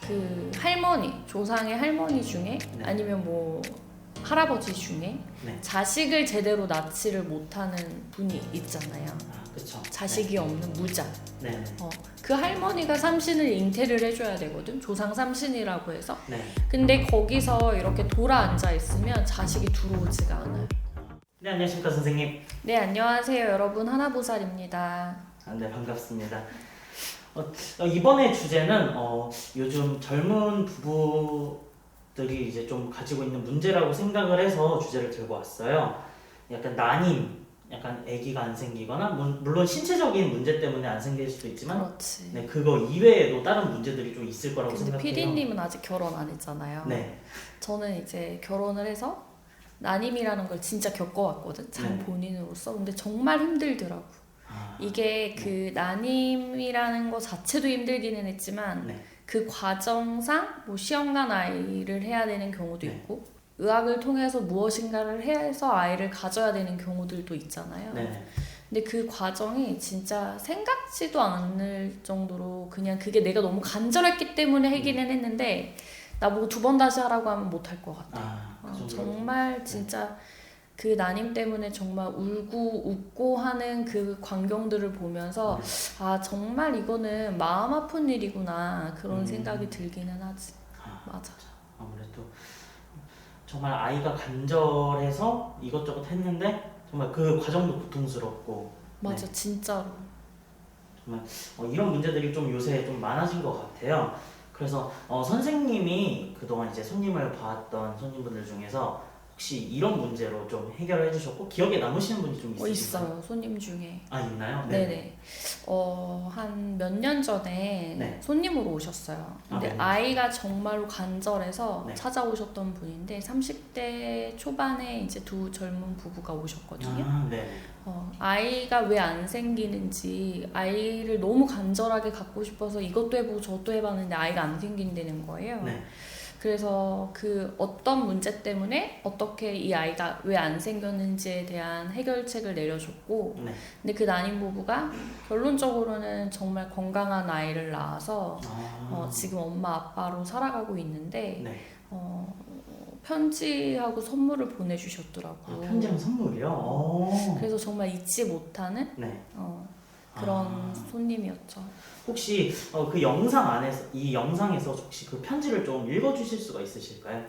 그 할머니, 조상의 할머니 중에 네. 아니면 뭐 할아버지 중에 네. 자식을 제대로 낳지를 못하는 분이 있잖아요. 그쵸. 자식이 없는 무자. 네. 그 할머니가 삼신을 잉태를 해줘야 되거든. 조상 삼신이라고 해서. 네. 근데 거기서 이렇게 돌아 앉아 있으면 자식이 들어오지가 않아요. 네, 안녕하십니까 선생님. 네, 안녕하세요 여러분, 하나보살입니다. 네, 반갑습니다. 이번에 주제는 요즘 젊은 부부들이 이제 좀 가지고 있는 문제라고 생각을 해서 주제를 들고 왔어요. 약간 난임, 약간 아기가 안 생기거나 물론 신체적인 문제 때문에 안 생길 수도 있지만 그렇지. 네, 그거 이외에도 다른 문제들이 좀 있을 거라고 근데 생각해요. PD님은 아직 결혼 안 했잖아요. 네. 저는 이제 결혼을 해서 난임이라는 걸 진짜 겪어왔거든. 장 네. 본인으로서. 근데 정말 힘들더라고. 이게 그 난임이라는 거 자체도 힘들기는 했지만 네. 그 과정상 뭐 시험관 아이를 해야 되는 경우도 네. 있고 의학을 통해서 무엇인가를 해서 아이를 가져야 되는 경우들도 있잖아요. 네. 근데 그 과정이 진짜 생각지도 않을 정도로 그냥 그게 내가 너무 간절했기 때문에 하기는 했는데 나보고 2번 다시 하라고 하면 못할 것 같아. 정말 진짜 그 난임 때문에 정말 울고 웃고 하는 그 광경들을 보면서 아 정말 이거는 마음 아픈 일이구나 그런 생각이 들기는 하지. 맞아. 아무래도 정말 아이가 간절해서 이것저것 했는데 정말 그 과정도 고통스럽고 맞아. 네. 진짜로. 정말 이런 문제들이 좀 요새 좀 많아진 것 같아요. 그래서 선생님이 그동안 이제 손님을 봐왔던 손님분들 중에서 혹시 이런 문제로 좀 해결을 해주셨고 기억에 남으시는 분이 좀 있으신가요? 있어요. 손님 중에. 있나요? 네네. 한 몇 년 전에 네. 손님으로 오셨어요. 근데 네. 아이가 정말로 간절해서 네. 찾아오셨던 분인데 30대 초반에 이제 2 젊은 부부가 오셨거든요. 네. 아이가 왜 안 생기는지 아이를 너무 간절하게 갖고 싶어서 이것도 해보고 저것도 해봤는데 아이가 안 생긴다는 거예요. 네. 그래서 그 어떤 문제 때문에 어떻게 이 아이가 왜 안 생겼는지에 대한 해결책을 내려줬고 네. 근데 그 난임 부부가 결론적으로는 정말 건강한 아이를 낳아서 지금 엄마 아빠로 살아가고 있는데 네. 편지하고 선물을 보내주셨더라고요. 편지랑 선물이요? 그래서 정말 잊지 못하는 네. 그런 손님이었죠. 혹시 그 영상 안에서 이 영상에서 혹시 그 편지를 좀 읽어주실 수가 있으실까요?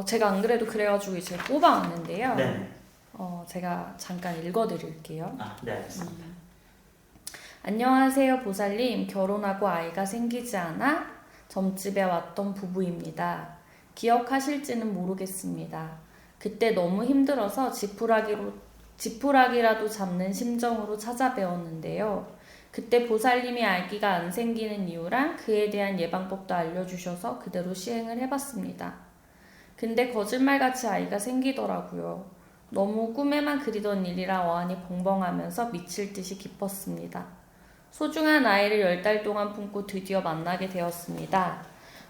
제가 안 그래도 그래가지고 이제 뽑아왔는데요. 네. 제가 잠깐 읽어드릴게요. 네, 알겠습니다. 안녕하세요 보살님. 결혼하고 아이가 생기지 않아 점집에 왔던 부부입니다. 기억하실지는 모르겠습니다. 그때 너무 힘들어서 지푸라기라도 잡는 심정으로 찾아뵈었는데요. 그때 보살님이 아기가 안 생기는 이유랑 그에 대한 예방법도 알려주셔서 그대로 시행을 해봤습니다. 근데 거짓말같이 아이가 생기더라고요. 너무 꿈에만 그리던 일이라 어안이 벙벙하면서 미칠 듯이 기뻤습니다. 소중한 아이를 10달 동안 품고 드디어 만나게 되었습니다.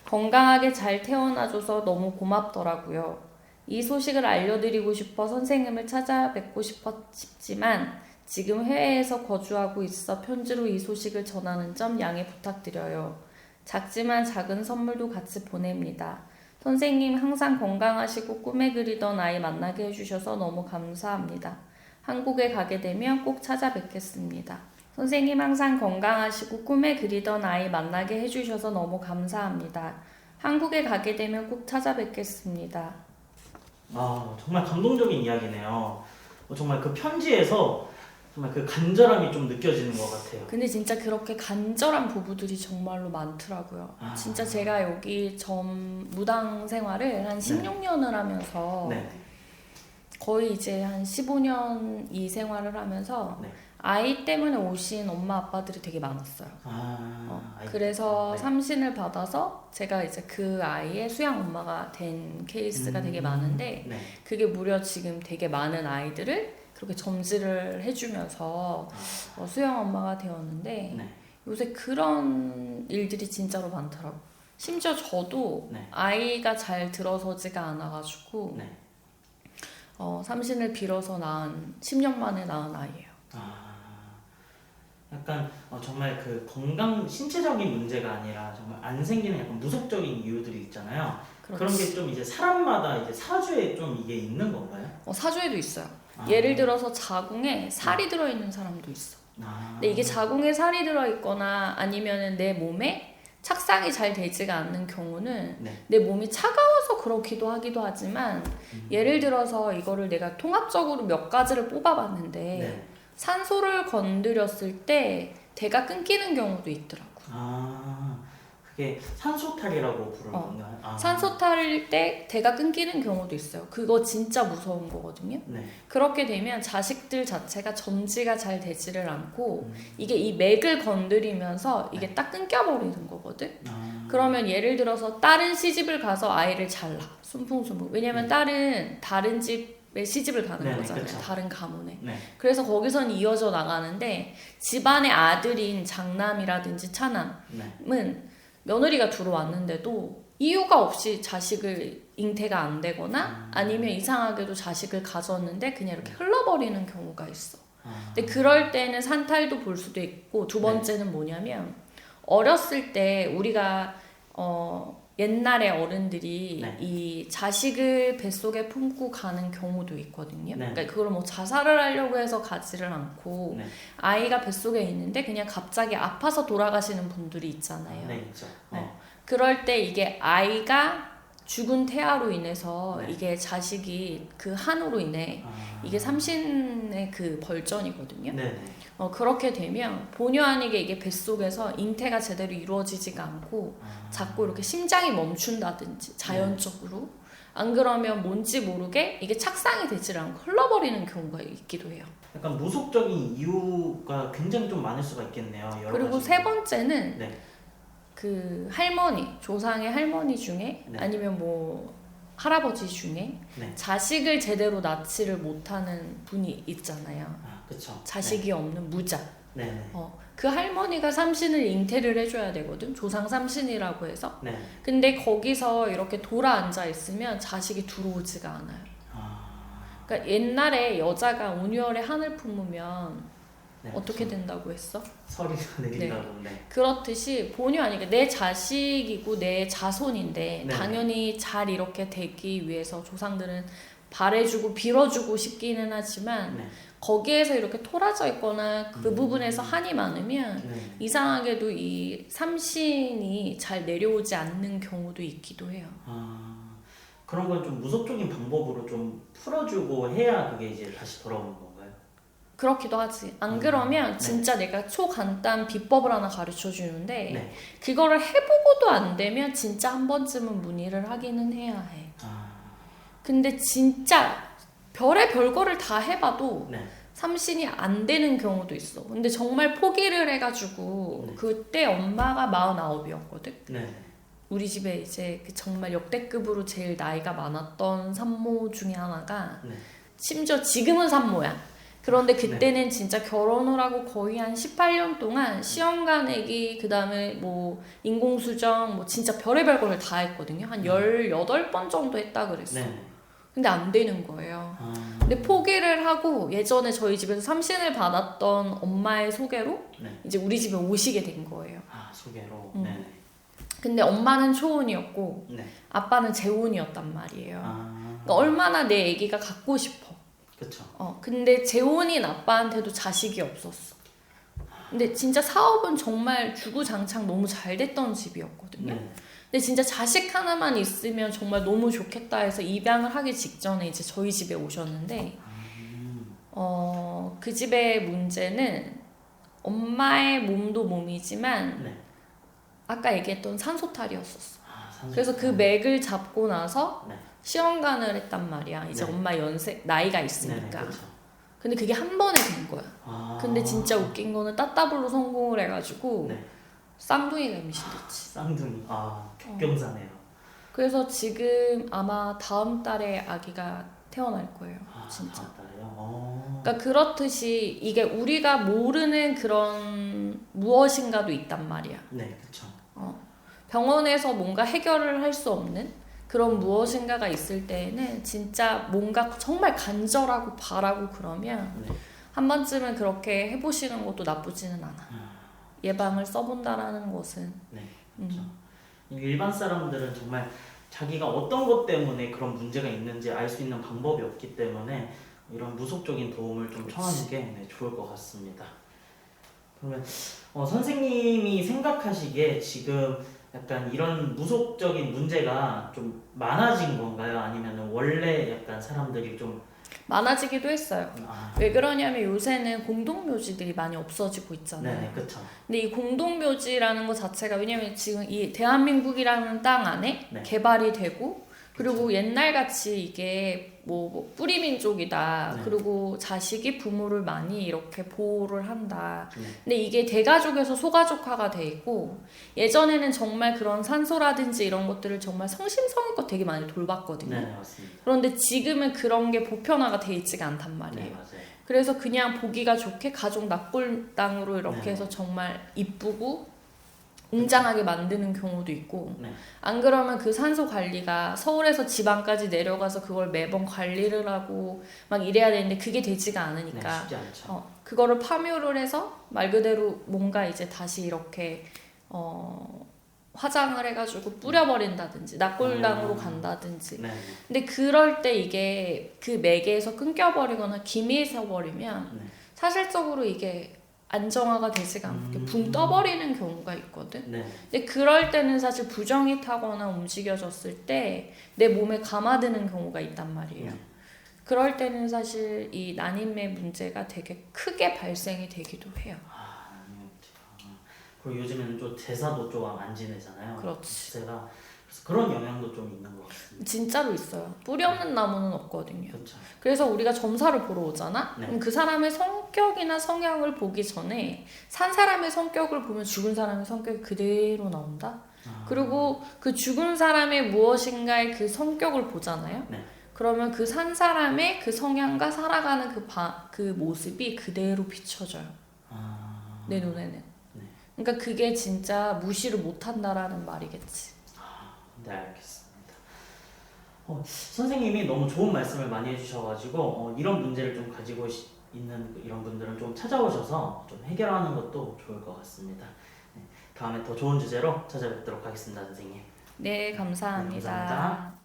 건강하게 잘 태어나줘서 너무 고맙더라고요. 이 소식을 알려드리고 싶어 선생님을 찾아뵙고 싶지만 지금 해외에서 거주하고 있어 편지로 이 소식을 전하는 점 양해 부탁드려요. 작지만 작은 선물도 같이 보냅니다. 선생님 항상 건강하시고 꿈에 그리던 아이 만나게 해주셔서 너무 감사합니다. 한국에 가게 되면 꼭 찾아뵙겠습니다. 선생님 항상 건강하시고 꿈에 그리던 아이 만나게 해주셔서 너무 감사합니다. 한국에 가게 되면 꼭 찾아뵙겠습니다. 정말 감동적인 이야기네요. 정말 그 편지에서 정말 그 간절함이 좀 느껴지는 것 같아요. 근데 진짜 그렇게 간절한 부부들이 정말로 많더라고요. 진짜 제가 여기 무당 생활을 한 16년을 하면서 네. 거의 이제 한 15년 이 생활을 하면서 네. 아이 때문에 오신 엄마 아빠들이 되게 많았어요. 그래서 네. 삼신을 받아서 제가 이제 그 아이의 수양 엄마가 된 케이스가 되게 많은데 네. 그게 무려 지금 되게 많은 아이들을 그렇게 점지를 해주면서 수양 엄마가 되었는데 네. 요새 그런 일들이 진짜로 많더라고요. 심지어 저도 네. 아이가 잘 들어서지가 않아가지고 네. 삼신을 빌어서 낳은 10년 만에 낳은 아이예요. 약간 정말 그 건강 신체적인 문제가 아니라 정말 안 생기는 약간 무속적인 이유들이 있잖아요. 그런 게 그렇지. 좀 이제 사람마다 이제 사주에 좀 이게 있는 건가요? 사주에도 있어요. 아. 예를 들어서 자궁에 살이 들어있는 사람도 있어. 아. 근데 이게 자궁에 살이 들어있거나 아니면은 내 몸에 착상이 잘 되지가 않는 경우는 네. 내 몸이 차가워서 그렇기도 하기도 하지만 예를 들어서 이거를 내가 통합적으로 몇 가지를 뽑아봤는데 네. 산소를 건드렸을 때 대가 끊기는 경우도 있더라고. 아, 그게 산소탈이라고 부르는 건가요? 아. 산소 탈 때 대가 끊기는 경우도 있어요. 그거 진짜 무서운 거거든요. 네. 그렇게 되면 자식들 자체가 전지가 잘 되지를 않고 이게 이 맥을 건드리면서 이게 딱 끊겨버리는 거거든. 아. 그러면 예를 들어서 다른 시집을 가서 아이를 잘라. 순풍순풍. 왜냐면 딸은 다른 집에 시집을 가는 네네, 거잖아요. 그쵸. 다른 가문에. 네. 그래서 거기선 이어져 나가는데 집안의 아들인 장남이라든지 차남은 네. 며느리가 들어왔는데도 이유가 없이 자식을 잉태가 안 되거나 아니면 이상하게도 자식을 가졌는데 그냥 이렇게 흘러버리는 경우가 있어. 아. 근데 그럴 때는 산탈도 볼 수도 있고 두 번째는 뭐냐면 어렸을 때 우리가 옛날에 어른들이 네. 이 자식을 뱃속에 품고 가는 경우도 있거든요. 네. 그러니까 그걸 뭐 자살을 하려고 해서 가지를 않고 네. 아이가 뱃속에 있는데 그냥 갑자기 아파서 돌아가시는 분들이 있잖아요. 네, 있죠. 네. 그럴 때 이게 아이가 죽은 태아로 인해서 네. 이게 자식이 그 한으로 인해 아. 이게 삼신의 그 벌전이거든요. 네네. 그렇게 되면 본의 아니게 이게 뱃속에서 잉태가 제대로 이루어지지가 않고 아. 자꾸 이렇게 심장이 멈춘다든지 자연적으로 안 그러면 뭔지 모르게 이게 착상이 되질 않고 흘러버리는 경우가 있기도 해요. 약간 무속적인 이유가 굉장히 좀 많을 수가 있겠네요. 여러 그리고 가지로. 세 번째는 네. 그 할머니, 조상의 할머니 중에 네. 아니면 뭐 할아버지 중에 네. 자식을 제대로 낳지를 못하는 분이 있잖아요. 아, 그쵸. 자식이 없는 무자. 네. 네네. 그 할머니가 삼신을 잉태를 해줘야 되거든. 조상 삼신이라고 해서. 네. 근데 거기서 이렇게 돌아 앉아 있으면 자식이 들어오지가 않아요. 아. 그러니까 옛날에 여자가 온유월에 한을 품으면 네, 어떻게 된다고 했어? 서리가 내린다고. 네. 그렇듯이 본의 아니게 내 자식이고 내 자손인데 네. 당연히 잘 이렇게 되기 위해서 조상들은 바래주고 빌어주고 싶기는 하지만 네. 거기에서 이렇게 토라져 있거나 그 부분에서 한이 많으면 네. 이상하게도 이 삼신이 잘 내려오지 않는 경우도 있기도 해요. 아, 그런 건 좀 무속적인 방법으로 좀 풀어주고 해야 그게 이제 다시 돌아오는 건가요? 그렇기도 하지. 안 그러면 네. 진짜 내가 초간단 비법을 하나 가르쳐 주는데 네. 그거를 해보고도 안 되면 진짜 한 번쯤은 문의를 하기는 해야 해. 아. 근데 진짜 별의 별거를 다 해봐도 네. 삼신이 안 되는 경우도 있어. 근데 정말 포기를 해가지고 네. 그때 엄마가 49이었거든. 네. 우리 집에 이제 그 정말 역대급으로 제일 나이가 많았던 산모 중에 하나가 네. 심지어 지금은 산모야. 그런데 그때는 진짜 결혼을 하고 거의 한 18년 동안 시험관 애기 그다음에 뭐 인공수정 뭐 진짜 별의별 걸 다 했거든요. 한 18번 정도 했다 그랬어. 네. 근데 안 되는 거예요. 아. 근데 포기를 하고 예전에 저희 집에서 삼신을 받았던 엄마의 소개로 네. 이제 우리 집에 오시게 된 거예요. 아, 소개로. 음. 네. 근데 엄마는 초혼이었고 네. 아빠는 재혼이었단 말이에요. 아. 그러니까 얼마나 내 애기가 갖고 싶어. 그쵸. 근데 재혼인 아빠한테도 자식이 없었어. 근데 진짜 사업은 정말 주구장창 너무 잘 됐던 집이었거든요. 네. 근데 진짜 자식 하나만 있으면 정말 너무 좋겠다 해서 입양을 하기 직전에 이제 저희 집에 오셨는데 그 집의 문제는 엄마의 몸도 몸이지만 네. 아까 얘기했던 산소탈이었었어. 아, 산소. 그래서 그 맥을 잡고 나서 네. 시험관을 했단 말이야. 이제 네. 엄마 나이가 네. 있으니까. 그쵸. 근데 그게 한 번에 된 거야. 아. 근데 진짜 웃긴 거는 따따블로 성공을 해가지고 네. 쌍둥이가 임신됐지. 쌍둥이. 아, 격경사네요. 그래서 지금 아마 다음 달에 아기가 태어날 거예요. 아, 진짜. 맞아요. 그러니까 그렇듯이 이게 우리가 모르는 그런 무엇인가도 있단 말이야. 네, 그쵸. 병원에서 뭔가 해결을 할 수 없는 그런 무엇인가가 있을 때에는 진짜 뭔가 정말 간절하고 바라고 그러면 네. 한 번쯤은 그렇게 해보시는 것도 나쁘지는 않아. 예방을 써본다라는 것은. 네, 그렇죠. 일반 사람들은 정말 자기가 어떤 것 때문에 그런 문제가 있는지 알 수 있는 방법이 없기 때문에 이런 무속적인 도움을 좀 청하는 게 좋을 것 같습니다. 그러면 선생님이 생각하시기에 지금 약간 이런 무속적인 문제가 좀 많아진 건가요? 아니면 원래 약간 사람들이 좀 많아지기도 했어요. 왜 그러냐면 요새는 공동묘지들이 많이 없어지고 있잖아요. 네, 그렇죠. 근데 이 공동묘지라는 것 자체가 왜냐면 지금 이 대한민국이라는 땅 안에 네. 개발이 되고 그리고 옛날같이 이게 뭐 뿌리민족이다. 네. 그리고 자식이 부모를 많이 이렇게 보호를 한다. 네. 근데 이게 대가족에서 소가족화가 돼 있고 예전에는 정말 그런 산소라든지 이런 것들을 정말 성심성의껏 되게 많이 돌봤거든요. 네, 맞습니다. 그런데 지금은 그런 게 보편화가 돼 있지가 않단 말이에요. 네, 맞아요. 그래서 그냥 보기가 좋게 가족 납골당으로 이렇게 네. 해서 정말 이쁘고 웅장하게 만드는 경우도 있고 네. 안 그러면 그 산소 관리가 서울에서 지방까지 내려가서 그걸 매번 관리를 하고 막 이래야 되는데 그게 되지가 네, 않으니까 쉽지 않죠. 그거를 파묘를 해서 말 그대로 뭔가 이제 다시 이렇게 화장을 해가지고 뿌려버린다든지 납골당으로 간다든지 네. 근데 그럴 때 이게 그 매개에서 끊겨버리거나 기미에서 버리면 네. 사실적으로 이게 안정화가 되지가 않게 붕 떠버리는 경우가 있거든. 네. 근데 그럴 때는 사실 부정이 타거나 움직여졌을 때 내 몸에 감아드는 경우가 있단 말이에요. 그럴 때는 사실 이 난임의 문제가 되게 크게 발생이 되기도 해요. 그리고 요즘에는 좀 제사도 좀 안 지내잖아요. 그렇지. 제가 그래서 그런 영향도 좀 있는 것 같습니다. 진짜로 있어요. 뿌리 없는 나무는 없거든요. 그렇죠. 그래서 우리가 점사를 보러 오잖아? 네. 그럼 그 사람의 성격이나 성향을 보기 전에 산 사람의 성격을 보면 죽은 사람의 성격이 그대로 나온다? 그리고 그 죽은 사람의 무엇인가의 그 성격을 보잖아요? 네. 그러면 그 산 사람의 그 성향과 살아가는 그 모습이 그대로 비춰져요. 내 눈에는. 네. 그러니까 그게 진짜 무시를 못한다라는 말이겠지. 네, 알겠습니다. 선생님이 너무 좋은 말씀을 많이 해주셔가지고 이런 문제를 좀 가지고 있는 이런 분들은 좀 찾아오셔서 좀 해결하는 것도 좋을 것 같습니다. 네, 다음에 더 좋은 주제로 찾아뵙도록 하겠습니다, 선생님. 네, 감사합니다. 네, 감사합니다.